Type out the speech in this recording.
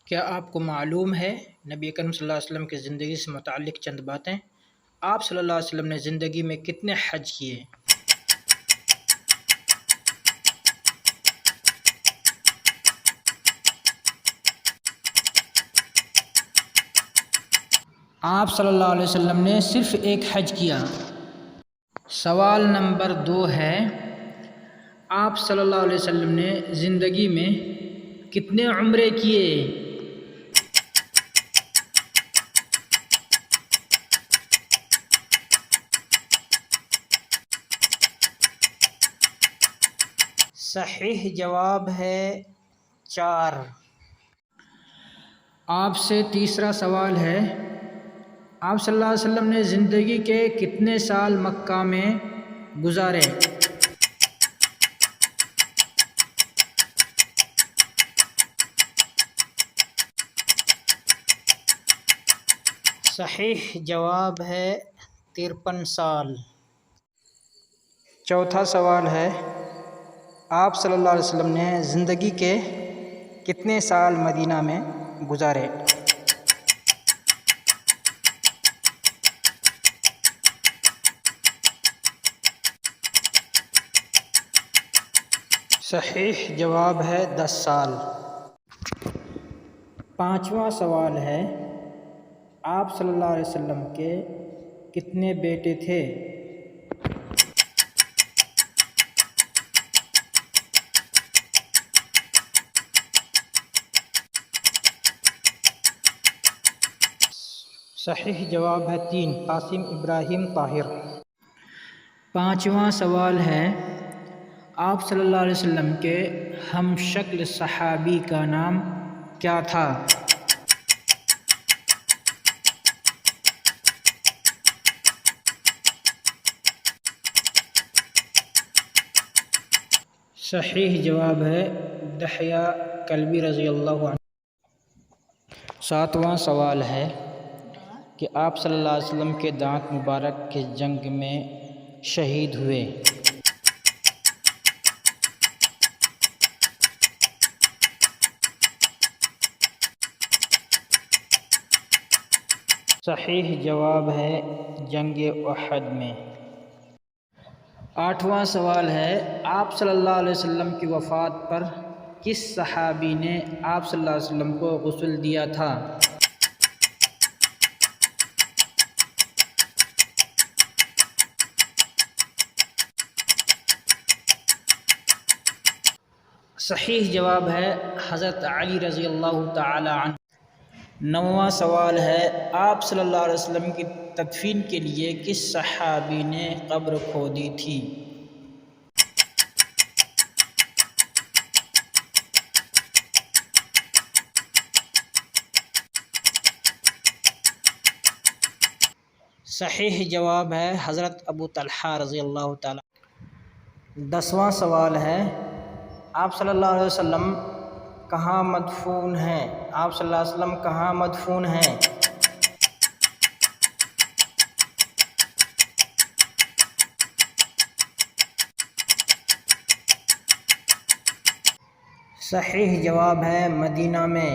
کیا آپ کو معلوم ہے نبی اکرم صلی اللہ علیہ وسلم کی زندگی سے متعلق چند باتیں؟ آپ صلی اللہ علیہ وسلم نے زندگی میں کتنے حج کیے؟ آپ صلی اللہ علیہ وسلم نے صرف ایک حج کیا۔ سوال نمبر 2 ہے، آپ صلی اللہ علیہ وسلم نے زندگی میں کتنے عمرے کیے؟ صحیح جواب ہے 4۔ آپ سے تیسرا سوال ہے، آپ صلی اللہ علیہ وسلم نے زندگی کے کتنے سال مکہ میں گزارے؟ صحیح جواب ہے 53 سال۔ چوتھا سوال ہے، آپ صلی اللہ علیہ وسلم نے زندگی کے کتنے سال مدینہ میں گزارے؟ صحیح جواب ہے 10 سال۔ پانچواں سوال ہے، آپ صلی اللہ علیہ وسلم کے کتنے بیٹے تھے؟ صحیح جواب ہے 3، قاسم ابراہیم طاہر۔ پانچواں سوال ہے، آپ صلی اللہ علیہ وسلم کے ہم شکل صحابی کا نام کیا تھا؟ صحیح جواب ہے دحیہ کلبی رضی اللہ عنہ۔ ساتواں سوال ہے کہ آپ صلی اللہ علیہ وسلم کے دانت مبارک کس جنگ میں شہید ہوئے؟ صحیح جواب ہے جنگ احد میں۔ آٹھواں سوال ہے، آپ صلی اللہ علیہ وسلم کی وفات پر کس صحابی نے آپ صلی اللہ علیہ وسلم کو غسل دیا تھا؟ صحیح جواب ہے حضرت علی رضی اللہ تعالی عنہ۔ نواں سوال ہے، آپ صلی اللہ علیہ وسلم کی تدفین کے لیے کس صحابی نے قبر کھودی تھی؟ صحیح جواب ہے حضرت ابو طلحہ رضی اللہ تعالی۔ 10واں سوال ہے، آپ صلی اللہ علیہ وسلم کہاں مدفون ہیں؟ آپ صلی اللہ علیہ وسلم کہاں مدفون ہیں؟ صحیح جواب ہے مدینہ میں۔